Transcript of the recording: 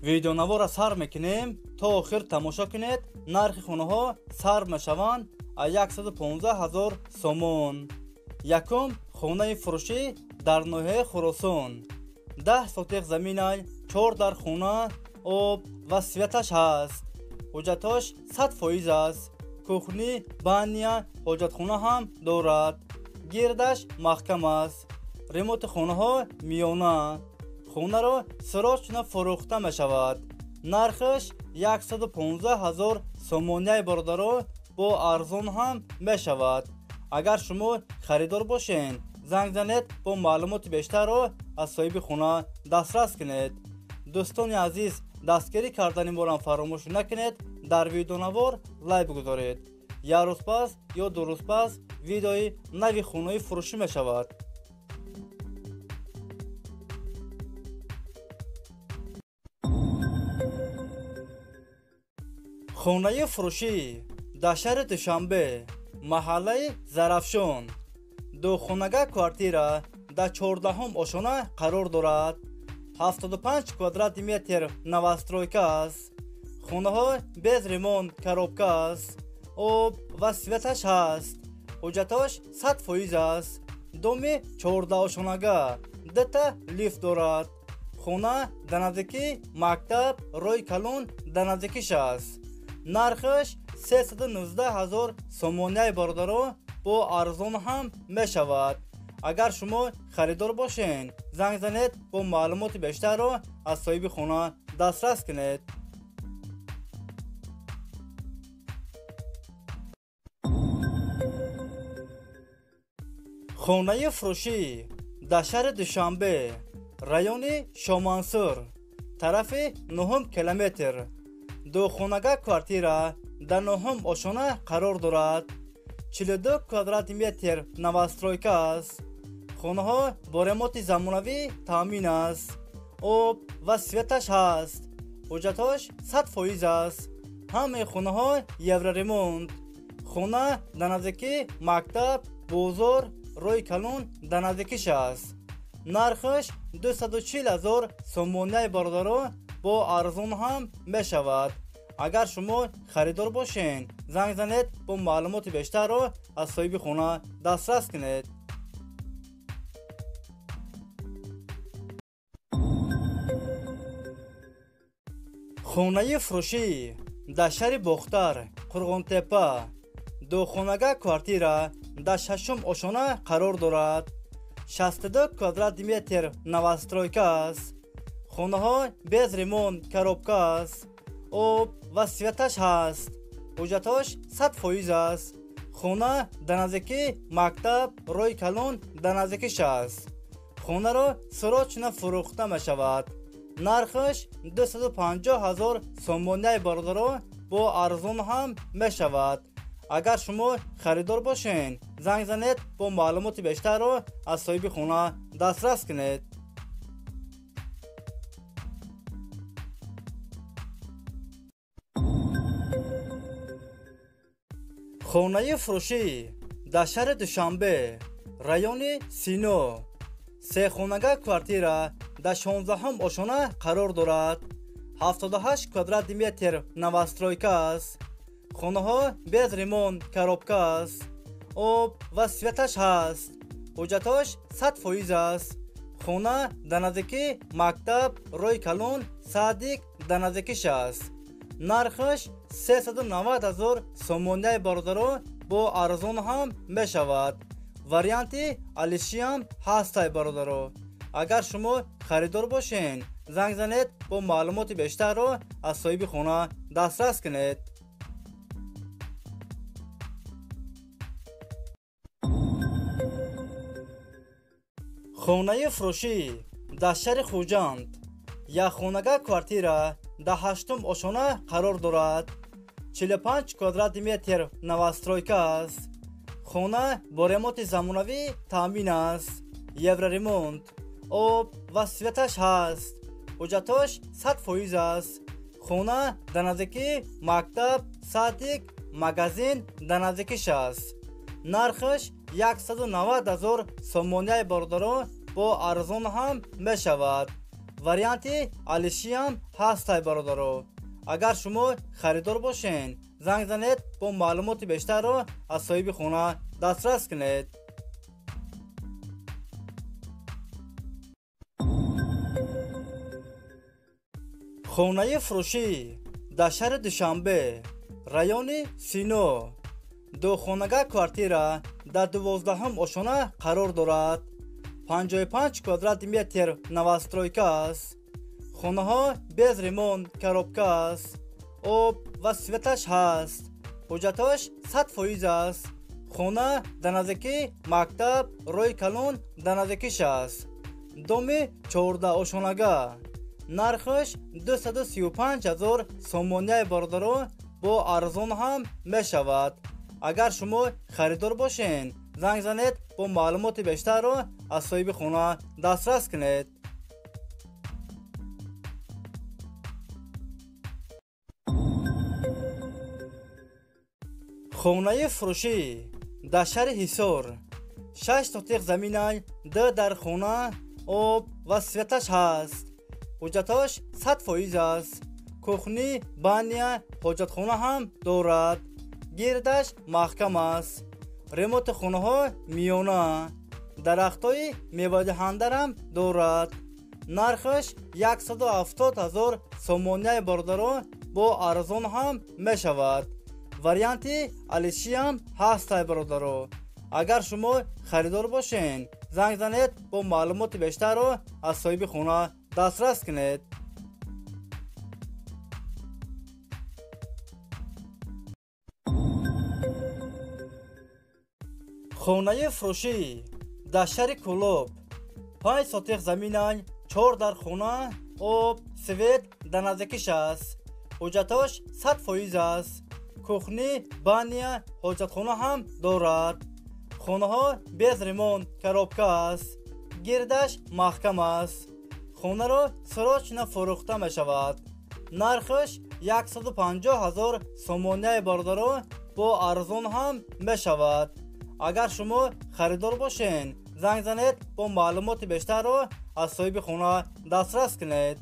ویدیونوار سر میکنیم تا آخر تماشا کنید. نرخ خونه ها سر میشوند 115,000 سومون. یکم خونه فروشی در ناحیه خراسان. 10 سوتیق زمین 4 در خونه آب و سویتش هست. حجتش 100% است. کوخنی بانیا حجت خونه هم دارد. گردش محکم است. ریموت خونه ها میانه. خونه را سراچ فروخته می شود. نرخش 115,000 سومونی برادر با ارزان هم می شود. اگر شما خریدار باشین زنگ زنید با معلومات بیشتر را از صاحب خونه دسترس کنید. دوستان عزیز، دستگیری کردن ما را فراموش نکنید. در ویدیو نوار لایک بگذارید. یک روز پس یا 2 روز پس ویدیوی نوی خونه فروشی می شود. خونه فروشی در شهر دوشنبه، محله زرافشان. 2 خانگاه کوارتیر در 14 آشانه قرار دارد. 75 کوادرات متر نوسترویکا است. خانه ها bez ремонт коробка است. آب و سویتش هست. حجتش 100% است. دومی 14 آشانگاه 2 تا لیفت دارد. خانه در نزدیکی مکتب روی کلون در نزدیکیش است. نرخش 319,000 سومونی برادر با ارزان هم می شود. اگر شما خریدار باشین زنگ زنید با معلومات بیشتر را از صاحب خانه دسترس کنید. خانه فروشی در شهر دوشنبه، رایون شامانسور، طرف 9 کیلومتر. 2 خانگاه کوارتیر در 9 آشانه قرار دارد. 42 کوادرات متر نوسترویکا است. خانه ها با ریموت زمانوی تامین است. آب و سویتش هست. حجتش 100% است. همه خانه ها یورو ریمونت. خانه در نزدیکی مکتب بازار روی کلون در نزدیکیش است. نرخش 240,000 سومونی برادر با ارزان هم می شود. اگر شما خریدار باشین زنگ زنید با معلومات بیشتر را از صاحب خانه دسترس کنید. خانه فروشی در شهر باختر، قرغن‌تپه. 2 خانگاه کوارتیر در 6 آشانه قرار دارد. 62 کوادرات متر نوسترویکا است. خانه ها bez ремонт коробка است. آب و سویتش هست. حجتش 100% است. خانه در نزدیکی مکتب روی کلون در نزدیکیش است. خانه را سراچ فروخته می شود. نرخش 250,000 سومونی برادر با ارزان هم می شود. اگر شما خریدار باشین زنگ زنید با معلومات بیشتر را از صاحب خانه دسترس کنید. خانه فروشی در شهر دوشنبه، رایون سینو. 3 خانگاه کوارتیر در 16 آشانه قرار دارد. 78 کوادرات متر نوسترویکا است. خانه ها bez ремонт коробка است. آب و سویتش هست. حجتش 100% است. خانه در نزدیکی مکتب روی کلون صادق در نزدیکیش است. نرخش 390,000 سومونی برادر با ارزان هم می شود. وریانت الیشیام هست برادر. اگر شما خریدار باشین زنگ زنید با معلومات بیشتر را از صاحب خانه دسترس کنید. خانه فروشی در شهر خوجند. 1 خانگاه کوارتیر در 8 آشانه قرار دارد. 45 کوادرات متر نوسترویکا است. خانه با ریموت زمانوی تامین است. یورو ریمونت. آب و سویتش هست. حجتش 100% است. خانه در نزدیکی مکتب صادق مغازین در نزدیکیش است. نرخش 190,000 سومونی برادر با ارزان هم می شود. варианти алиши ҳам ҳастай бародаро. агар шумо харидор бошен, занг занед бо маълумоти бештарро аз соҳиби хона дастрас кунед. хонаи фурӯшӣ дар шаҳри душанбе, райони сино. духонага квартира дар 12-ум ошона қарор дорад. 55 квадрат метр новостройка аст. хонаҳо без ремонт, коробка аст. об ва светаш ҳаст. ҳуҷҷаташ 100% аст. хона дар наздикии мактаб роҳи калон дар наздикиш аст. доми 14 ошонага. нархаш 235,000 сомоняи бародаро бо арзон ҳам мешавад. агар шумо харидор бошен, занг занед бо маълумоти бештарро аз соҳиби хона дастрас кунед. хонаи фурӯшӣ дар шаҳри ҳисор. 6 сотиқ заминай, 2 дар хона, об ва светаш ҳаст. ҳуҷҷаташ 100% аст. кухни, баня, ҳоҷатхона ҳам дорад. гирдаш маҳкам аст. ремонти хонаҳо миёна. дарахтҳои мевадиҳандарам дорад. нархаш 170,000 сомоняи бародаро бо арзон ҳам мешавад. варианти алиши ҳам ҳастай бародаро. агар шумо харидор бошен, занг занед бо маълумоти бештарро аз соҳиби хона дастрас кунед. хонаи фурӯшӣ дар шаҳри кӯлоб. 5 сотиқ заминай, 4 дар хона, об, свет дар наздикиш аст. ҳуҷҷаташ 100% аст. кухни, баня, ҳоҷатхона ҳам дорад. хонаҳо без ремонт, коробка аст. гирдаш маҳкам аст. хонаро срочно фурӯхта мешавад. нархаш 150,000 сомоняи бародаро бо арзон ҳам мешавад. агар шумо харидор бошен, занг занед бо маълумоти бештарро аз соҳиби хона дастрас кунед.